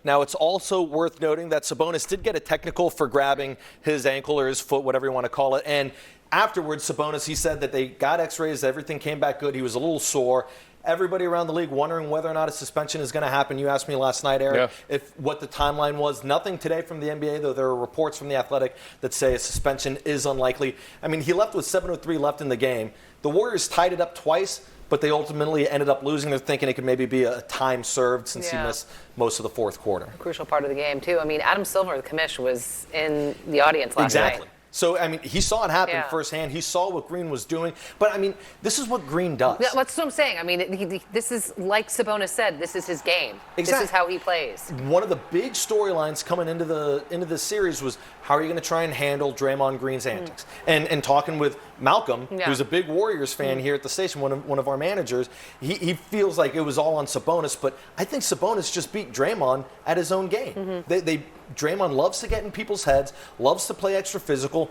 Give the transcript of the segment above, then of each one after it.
Now, it's also worth noting that Sabonis did get a technical for grabbing his ankle or his foot, whatever you want to call it. And afterwards, Sabonis, he said that they got x-rays, everything came back good. He was a little sore. Everybody around the league wondering whether or not a suspension is going to happen. You asked me last night, Eric, what the timeline was. Nothing today from the NBA, though there are reports from The Athletic that say a suspension is unlikely. I mean, he left with 7:03 left in the game. The Warriors tied it up twice, but they ultimately ended up losing. They're thinking it could maybe be a time served since he missed most of the fourth quarter. A crucial part of the game, too. I mean, Adam Silver, the commish, was in the audience last night. So, I mean, he saw it happen firsthand. He saw what Green was doing. But, I mean, this is what Green does. Yeah, that's what I'm saying. I mean, this is, like Sabonis said, this is his game. Exactly. This is how he plays. One of the big storylines coming into this series was how are you going to try and handle Draymond Green's antics? And talking with Malcolm, who's a big Warriors fan here at the station, one of our managers, he feels like it was all on Sabonis. But I think Sabonis just beat Draymond at his own game. Draymond loves to get in people's heads, loves to play extra physical.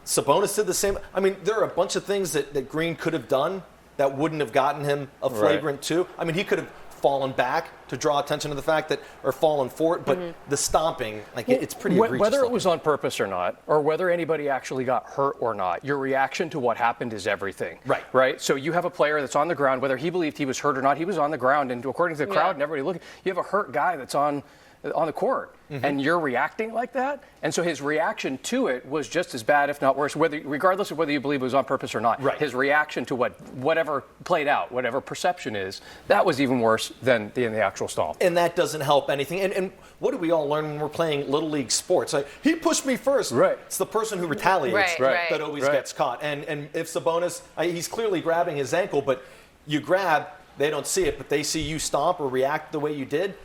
Sabonis did the same. I mean, there are a bunch of things that Green could have done that wouldn't have gotten him a flagrant two. I mean, he could have fallen back to draw attention to the fact that, or fallen for it, but the stomping, it's pretty egregious. Whether it was on purpose or not, or whether anybody actually got hurt or not, your reaction to what happened is everything. Right? So you have a player that's on the ground, whether he believed he was hurt or not, he was on the ground, and according to the crowd and everybody looking, you have a hurt guy that's on the court, and you're reacting like that. And so his reaction to it was just as bad, if not worse, regardless of whether you believe it was on purpose or not. His reaction to whatever played out, whatever perception is, that was even worse than the actual stomp. And that doesn't help anything. And what do we all learn when we're playing Little League sports? Like, he pushed me first. It's the person who retaliates that always gets caught. And if Sabonis, he's clearly grabbing his ankle, but you grab, they don't see it, but they see you stomp or react the way you did,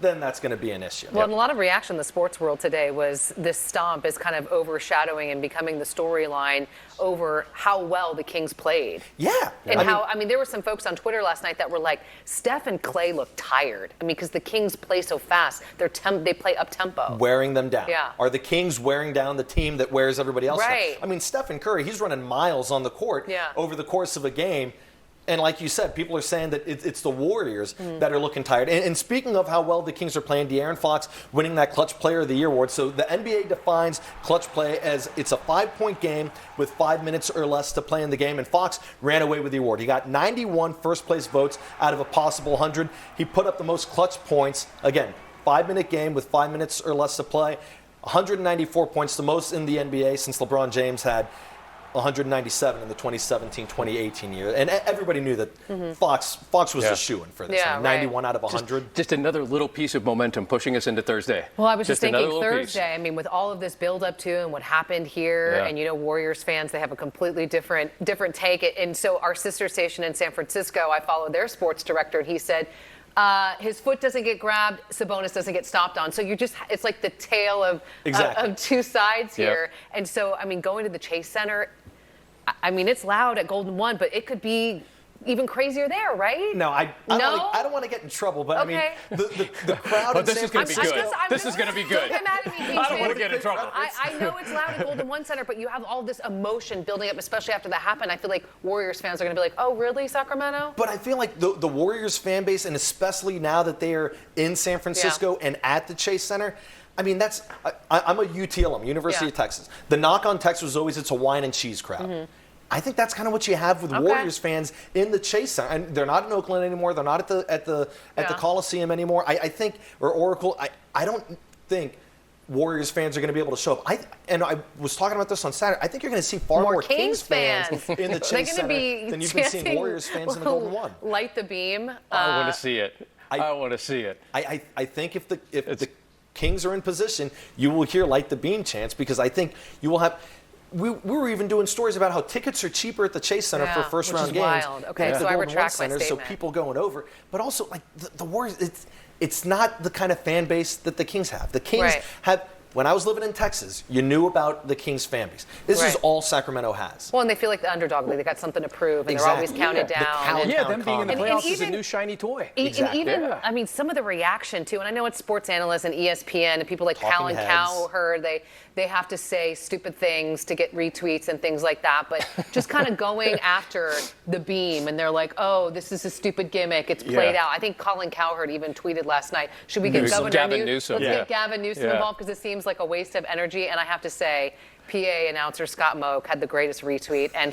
then that's going to be an issue. Well, and a lot of reaction in the sports world today was this stomp is kind of overshadowing and becoming the storyline over how well the Kings played. And I mean, there were some folks on Twitter last night that were like, Steph and Clay look tired. I mean, because the Kings play so fast. They play up-tempo. Wearing them down. Are the Kings wearing down the team that wears everybody else down? I mean, Stephen Curry, he's running miles on the court over the course of a game. And like you said, people are saying that it's the Warriors that are looking tired. And speaking of how well the Kings are playing, De'Aaron Fox winning that Clutch Player of the Year award. So the NBA defines clutch play as it's a 5-point game with 5 minutes or less to play in the game. And Fox ran away with the award. He got 91 first-place votes out of a possible 100. He put up the most clutch points. Again, 5-minute game with 5 minutes or less to play. 194 points, the most in the NBA since LeBron James had 197 in the 2017-2018 year. And everybody knew that Fox was a shoo-in for this. 91 out of 100. Just another little piece of momentum pushing us into Thursday. Well, I was just thinking Thursday. I mean, with all of this build-up to and what happened here, and, Warriors fans, they have a completely different take. And so our sister station in San Francisco, I follow their sports director, and he said, his foot doesn't get grabbed, Sabonis doesn't get stomped on. So it's like the tale of two sides here. And so, I mean, going to the Chase Center, I mean, it's loud at Golden One, but it could be even crazier there, right? No, I don't want to get in trouble, but I mean, the crowd in San Francisco. This is going to be good. Don't get mad at me, I don't want to get in trouble. I know it's loud at Golden One Center, but you have all this emotion building up, especially after that happened. I feel like Warriors fans are going to be like, oh, really, Sacramento? But I feel like the Warriors fan base, and especially now that they are in San Francisco and at the Chase Center, I mean, I'm a UT alum, University of Texas. The knock on Texas was always it's a wine and cheese crowd. I think that's kind of what you have with Warriors fans in the Chase Center. And they're not in Oakland anymore. They're not at the Coliseum anymore. I think, or Oracle. I don't think Warriors fans are going to be able to show up. I was talking about this on Saturday. I think you're going to see far more Kings fans in the Chase Center than you've been seeing Warriors fans in the Golden One. Light the beam. I want to see it. I want to see it. I think if the Kings are in position, you will hear Light the Beam chants, because I think you will have. We were even doing stories about how tickets are cheaper at the Chase Center for first-round games. Wild. Okay, so I retract my statement. So people going over, but also like the Warriors, it's not the kind of fan base that the Kings have. The Kings have when I was living in Texas, you knew about the Kings fan base. This is all Sacramento has. Well, and they feel like the underdog. They got something to prove, and they're always counted down. Them being in the playoffs is a new shiny toy. I mean, some of the reaction too, and I know it's sports analysts and ESPN and people like Colin Cowherd, they have to say stupid things to get retweets and things like that, but just kind of going after the beam, and they're like, oh, this is a stupid gimmick. It's played out. I think Colin Cowherd even tweeted last night, should we get Gavin Newsom? Let's get Gavin Newsom involved, because it seems like a waste of energy. And I have to say, PA announcer Scott Moak had the greatest retweet, and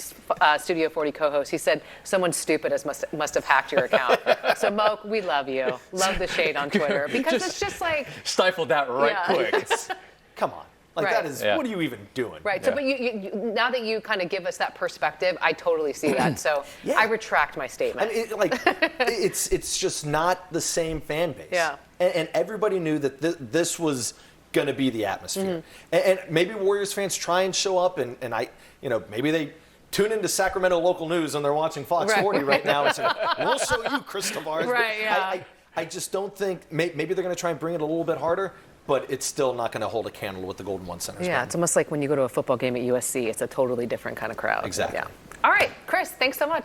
Studio 40 co-host, he said, someone stupid must have hacked your account. So Moak, we love you. Love the shade on Twitter, because it's just like... Stifled that quick. Come on. Like that is, what are you even doing? Right. So, but you, now that you kind of give us that perspective, I totally see that. So I retract my statement. I mean, it's just not the same fan base. Yeah. And everybody knew that this was going to be the atmosphere. And maybe Warriors fans try and show up, and maybe they tune into Sacramento local news and they're watching Fox 40 right now and say, we'll show you, Chris Tavares. Right. Yeah. I just don't think maybe they're going to try and bring it a little bit harder. But it's still not going to hold a candle with the Golden One Centers. Yeah, it's almost like when you go to a football game at USC, it's a totally different kind of crowd. Exactly. Yeah. All right, Chris, thanks so much.